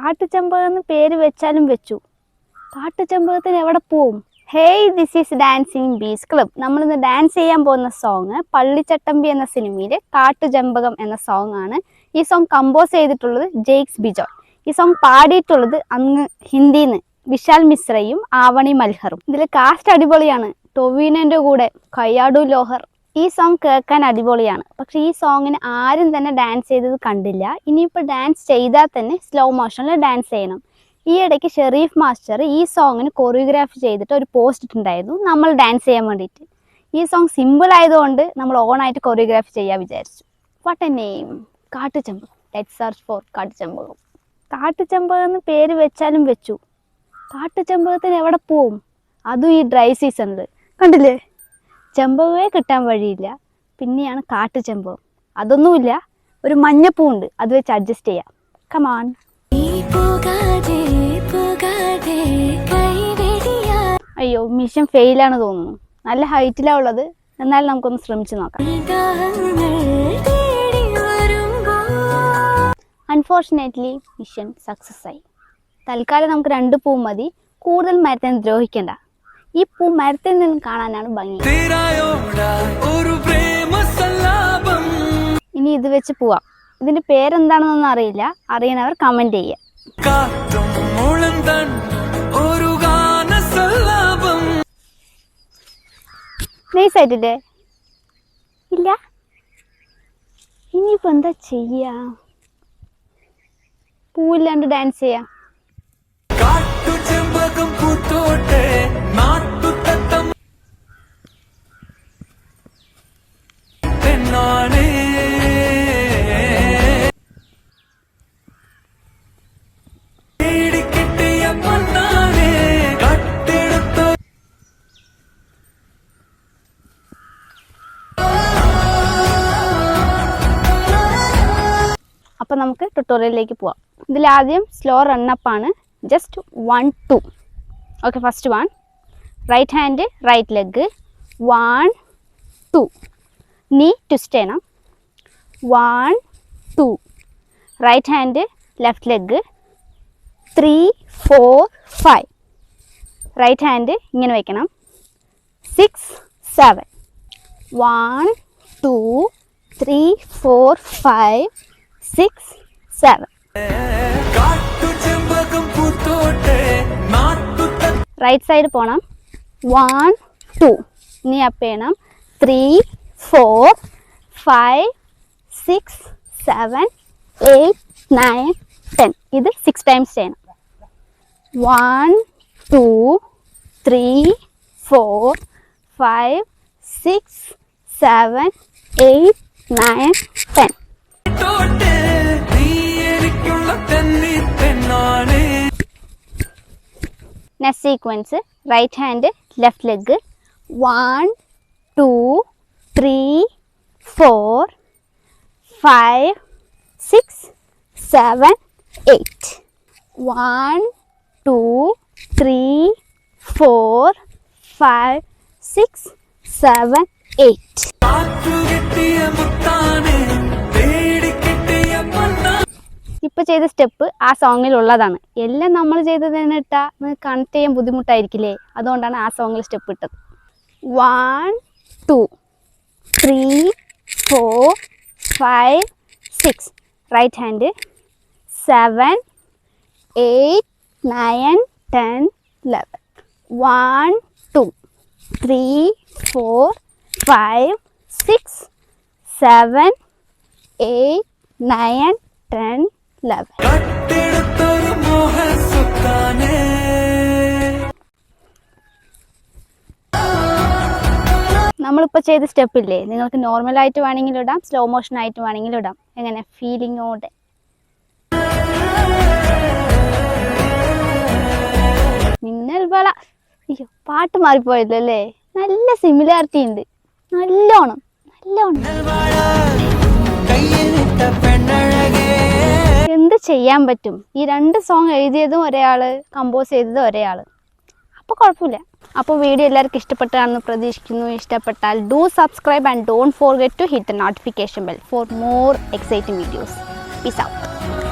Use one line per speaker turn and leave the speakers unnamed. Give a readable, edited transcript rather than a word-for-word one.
കാട്ടുചെമ്പകം എന്ന് പേര് വെച്ചാലും വെച്ചു. കാട്ടുചെമ്പകത്തിന് എവിടെ പോവും? Hey, this is dancing bees club. നമ്മളിന്ന് ഡാൻസ് ചെയ്യാൻ പോകുന്ന സോങ് പള്ളിച്ചട്ടമ്പി എന്ന സിനിമയിലെ കാട്ടുചെമ്പകം എന്ന സോങ് ആണ്. ഈ സോങ് കമ്പോസ് ചെയ്തിട്ടുള്ളത് ജെയ്ക്സ് ബിജോയ്. ഈ സോങ് പാടിയിട്ടുള്ളത് അങ്ങ് ഹിന്ദിന്ന് വിശാൽ മിശ്രയും ആവണി മൽഹറും. ഇതിൽ കാസ്റ്റ് അടിപൊളിയാണ്. ടൊവിനോന്റെ കൂടെ കയ്യാടു ലോഹർ. ഈ സോങ് കേൾക്കാൻ അടിപൊളിയാണ്. പക്ഷേ ഈ സോങ്ങിന് ആരും തന്നെ ഡാൻസ് ചെയ്തത് കണ്ടില്ല. ഇനിയിപ്പോൾ ഡാൻസ് ചെയ്താൽ തന്നെ സ്ലോ മോഷനിൽ ഡാൻസ് ചെയ്യണം. ഈ ഇടയ്ക്ക് ഷെരീഫ് മാസ്റ്റർ ഈ സോങ്ങിന് കൊറിയോഗ്രാഫി ചെയ്തിട്ട് ഒരു പോസ്റ്റ് ഇട്ടുണ്ടായിരുന്നു നമ്മൾ ഡാൻസ് ചെയ്യാൻ വേണ്ടിയിട്ട്. ഈ സോങ് സിമ്പിൾ ആയതുകൊണ്ട് നമ്മൾ ഓണായിട്ട് കൊറിയോഗ്രാഫി ചെയ്യാൻ വിചാരിച്ചു. What a name, Kattuchembakam. Let's search for Kattuchembakam. Kattuchembakam എന്ന് പേര് വെച്ചാലും വെച്ചു. കാട്ടുചെമ്പകത്തിന് എവിടെ പോവും? അതും ഈ ഡ്രൈ സീസണിൽ. കണ്ടില്ലേ, ചെമ്പകമേ കിട്ടാൻ വഴിയില്ല. പിന്നെയാണ് കാട്ടുചെമ്പകം. അതൊന്നുമില്ല, ഒരു മഞ്ഞപ്പൂ ഉണ്ട്, അത് വെച്ച് അഡ്ജസ്റ്റ് ചെയ്യാം. കമാൺ. അയ്യോ, മിഷൻ ഫെയിലാണ് തോന്നുന്നു. നല്ല ഹൈറ്റിലാണ് ഉള്ളത്. എന്നാലും നമുക്കൊന്ന് ശ്രമിച്ചു നോക്കാം. അൺഫോർച്ചുനേറ്റ്ലി മിഷൻ സക്സസ് ആയി. തൽക്കാലം നമുക്ക് 2 പൂ മതി. കൂടുതൽ മരത്തെ ദ്രോഹിക്കണ്ട. ഈ പൂ മരത്തിൽ നിന്ന് കാണാനാണ് ഭംഗി. ഇനി ഇത് വെച്ച് പോവാം. ഇതിന്റെ പേരെന്താണെന്നൊന്നും അറിയില്ല. അറിയണവർ കമന്റ് ചെയ്യുക. നൈസ് ആയിട്ടില്ലേ? ഇല്ല, ഇനിയിപ്പോ എന്താ ചെയ്യാ? പൂവില്ലാണ്ട് ഡാൻസ് ചെയ്യാം. അപ്പോൾ നമുക്ക് ട്യൂട്ടോറിയലിലേക്ക് പോവാം. ഇതിലാദ്യം സ്ലോ റണ്ണപ്പാണ്. Just 1 2. Okay, first 1. Right hand right leg. 1 2. Knee twist ചെയ്യണം. 1 2. Right hand left leg. 3 4 5. Right hand ഇങ്ങനെ വയ്ക്കണം. 6 7. 1 2 3 4 5 6 7. റൈറ്റ് സൈഡ് പോണം. 1 2. ഇനി അപ്പ് ചെയ്യണം. 3 4 5 6 7 8 9 10. ഇത് 6 ടൈംസ് ചെയ്യണം. 1 2 3 4 5 6 7 8 9 10. Next sequence right hand left leg. 1 2 3 4 5 6 7 8. 1 2 3 4 5 6 7 8. ഇപ്പോൾ ചെയ്ത സ്റ്റെപ്പ് ആ സോങ്ങിലുള്ളതാണ്. എല്ലാം നമ്മൾ ചെയ്തതിന് ഇട്ടാൽ കണക്ട് ചെയ്യാൻ ബുദ്ധിമുട്ടായിരിക്കില്ലേ? അതുകൊണ്ടാണ് ആ സോങ്ങിൽ സ്റ്റെപ്പ് ഇട്ടത്. 1 2 3 4 5 6. Right hand 7 8 9 10 11. 1 2 3 4 5 6 7 8 9 10 11. നമ്മളിപ്പോൾ ചെയ്ത സ്റ്റെപ്പില്ലേ, നിങ്ങൾക്ക് നോർമലായിട്ട് വേണമെങ്കിലും ഇടാം, സ്ലോ മോഷൻ ആയിട്ട് വേണമെങ്കിലും ഇടാം. എങ്ങനെ ഫീലിങ്ങോടെ. മിന്നൽ വള. അയ്യോ, പാട്ട് മാറിപ്പോയല്ലോ അല്ലേ? നല്ല സിമിലാരിറ്റി ഉണ്ട്. നല്ലോണം. എന്ത് ചെയ്യാൻ പറ്റും? ഈ 2 സോങ് എഴുതിയതും ഒരേയാള്, കമ്പോസ് ചെയ്തതും ഒരേയാള്. അപ്പോൾ കുഴപ്പമില്ല. അപ്പോൾ വീഡിയോ എല്ലാവർക്കും ഇഷ്ടപ്പെട്ടാണെന്ന് പ്രതീക്ഷിക്കുന്നു. ഇഷ്ടപ്പെട്ടാൽ do subscribe and don't forget to hit the notification bell for more exciting videos. Peace out.